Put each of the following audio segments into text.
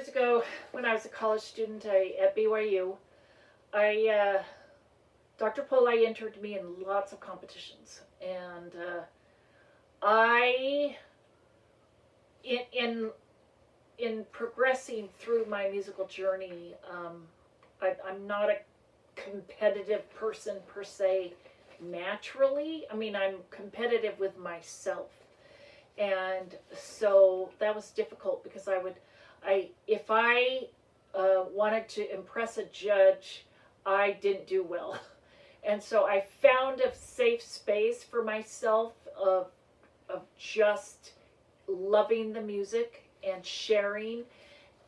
years ago, when I was a college student at BYU, Dr. Pollei entered me in lots of competitions, and in progressing through my musical journey, I'm not a competitive person per se naturally. I mean, I'm competitive with myself, and so that was difficult because if I wanted to impress a judge, I didn't do well. And so I found a safe space for myself of just loving the music and sharing.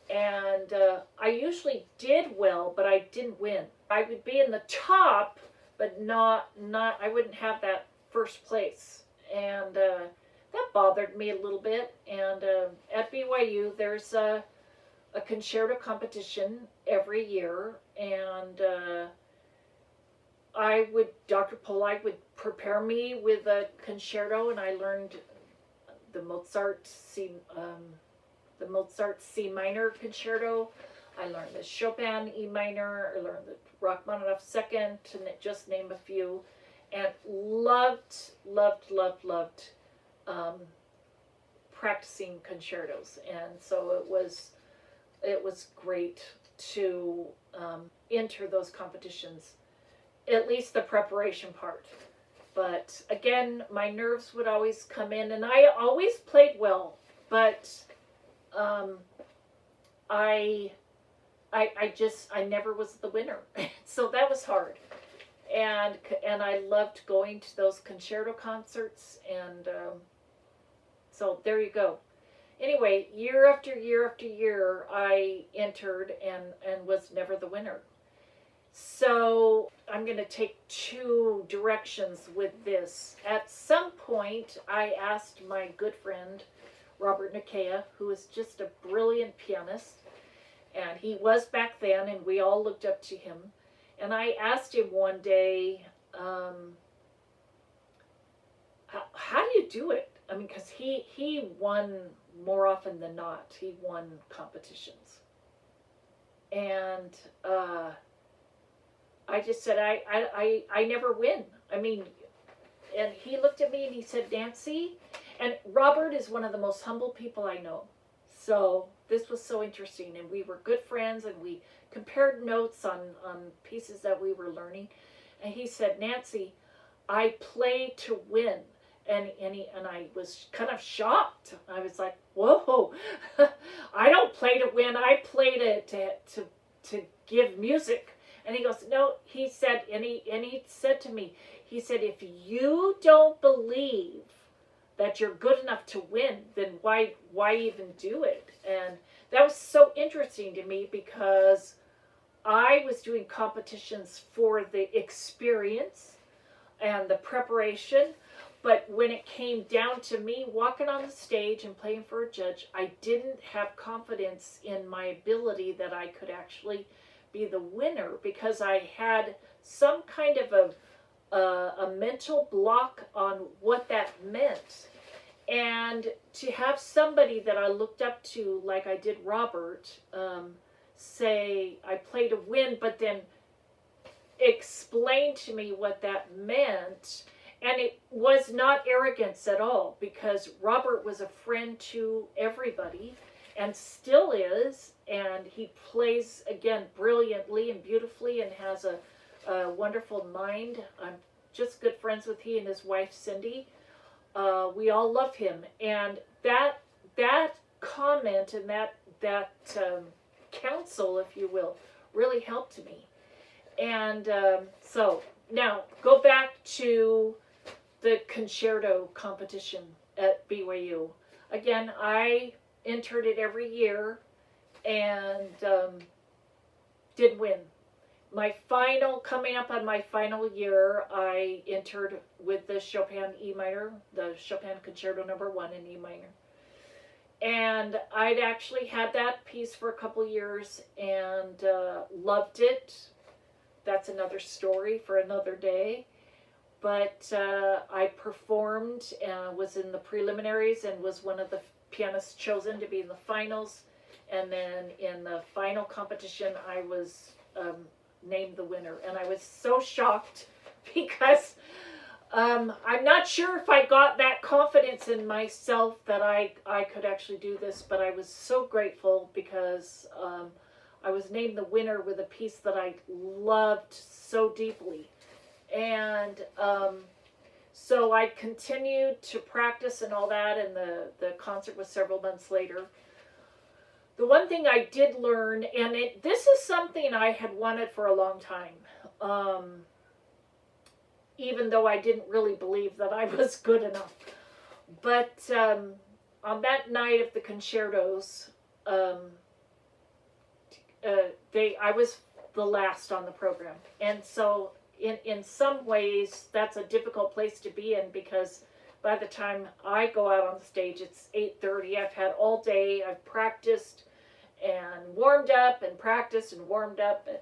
And I usually did well, but I didn't win. I would be in the top, but not I wouldn't have that first place. And that bothered me a little bit. And at BYU, there's a concerto competition every year, and Dr. Pollei would prepare me with a concerto, and I learned the Mozart C minor concerto. I learned the Chopin E minor. I learned the Rachmaninoff second, to just name a few, and loved practicing concertos. And so it was great to enter those competitions, at least the preparation part. But again, my nerves would always come in, and I always played well, but I never was the winner. So that was hard. And I loved going to those concerto concerts, and so there you go. Anyway, year after year after year, I entered and was never the winner. So I'm going to take two directions with this. At some point, I asked my good friend, Robert Nakea, who is just a brilliant pianist, and he was back then, and we all looked up to him. And I asked him one day, how do you do it? I mean, because he won more often than not. He won competitions. And I just said, I never win. I mean, and he looked at me and he said, Nancy, and Robert is one of the most humble people I know. So this was so interesting, and we were good friends, and we compared notes on pieces that we were learning. And he said, Nancy, I play to win. And I was kind of shocked. I was like, whoa, I don't play to win. I play to give music. And he goes, no, he said, and he said to me, he said, if you don't believe that you're good enough to win, then why even do it? And that was so interesting to me, because I was doing competitions for the experience and the preparation. But when it came down to me walking on the stage and playing for a judge, I didn't have confidence in my ability that I could actually be the winner, because I had some kind of a mental block on what that meant. And to have somebody that I looked up to, like I did Robert, say I play to win, but then explain to me what that meant. And it was not arrogance at all, because Robert was a friend to everybody and still is, and he plays, again, brilliantly and beautifully, and has a wonderful mind. I'm just good friends with he and his wife, Cindy. We all love him. And that comment and that counsel, if you will, really helped me. And so now go back to the concerto competition at BYU. Again, I entered it every year and did win. Coming up on my final year, I entered with the Chopin E minor, the Chopin Concerto No. 1 in E minor. And I'd actually had that piece for a couple years and loved it. That's another story for another day. But I performed, was in the preliminaries, and was one of the pianists chosen to be in the finals. And then in the final competition, I was named the winner. And I was so shocked because I'm not sure if I got that confidence in myself that I could actually do this, but I was so grateful because I was named the winner with a piece that I loved so deeply. And so I continued to practice and all that, and the concert was several months later. The one thing I did learn, and this is something I had wanted for a long time, even though I didn't really believe that I was good enough. But on that night of the concertos, I was the last on the program. And so in some ways, that's a difficult place to be in, because by the time I go out on the stage, it's 8:30. I've had all day. I've practiced and warmed up and practiced and warmed up. And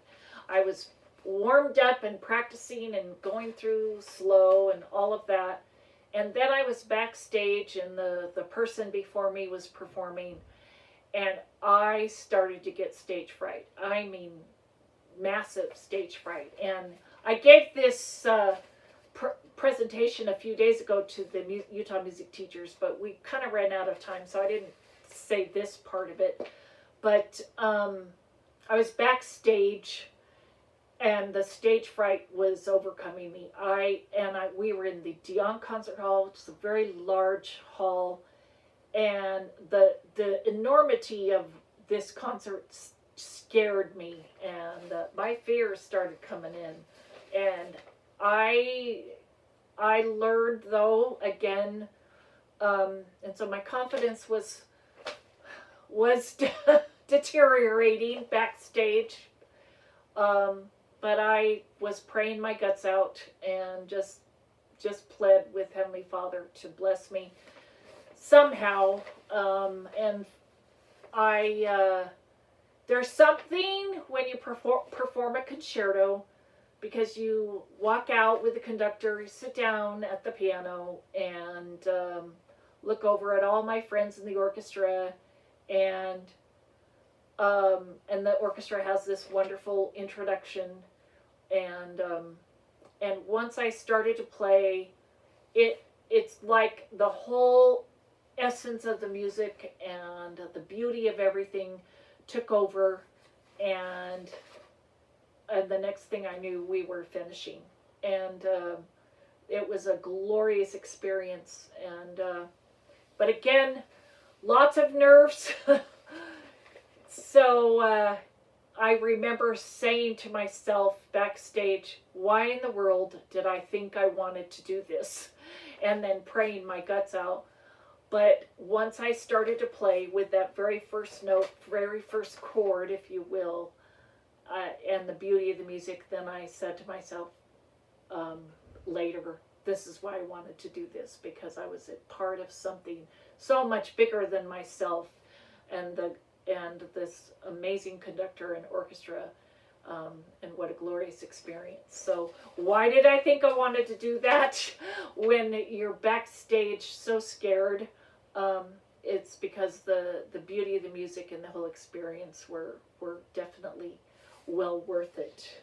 I was warmed up and practicing and going through slow and all of that. And then I was backstage, and the person before me was performing, and I started to get stage fright. I mean, massive stage fright. And I gave this presentation a few days ago to the Utah music teachers, but we kind of ran out of time, so I didn't say this part of it. But I was backstage, and the stage fright was overcoming me. We were in the Dion Concert Hall, which is a very large hall, and the enormity of this concert scared me, and my fears started coming in. And I learned, though, again, and so my confidence was deteriorating backstage. But I was praying my guts out and just pled with Heavenly Father to bless me somehow. And there's something when you perform a concerto, because you walk out with the conductor, you sit down at the piano, and look over at all my friends in the orchestra, and the orchestra has this wonderful introduction, and once I started to play, it's like the whole essence of the music and the beauty of everything took over, and the next thing I knew, we were finishing, and it was a glorious experience. And but again, lots of nerves. So I remember saying to myself backstage, why in the world did I think I wanted to do this? And then praying my guts out. But once I started to play with that very first note, very first chord, if you will, and the beauty of the music, then I said to myself later, this is why I wanted to do this, because I was a part of something so much bigger than myself, and this amazing conductor and orchestra, and what a glorious experience. So why did I think I wanted to do that when you're backstage so scared? It's because the beauty of the music and the whole experience were definitely well worth it.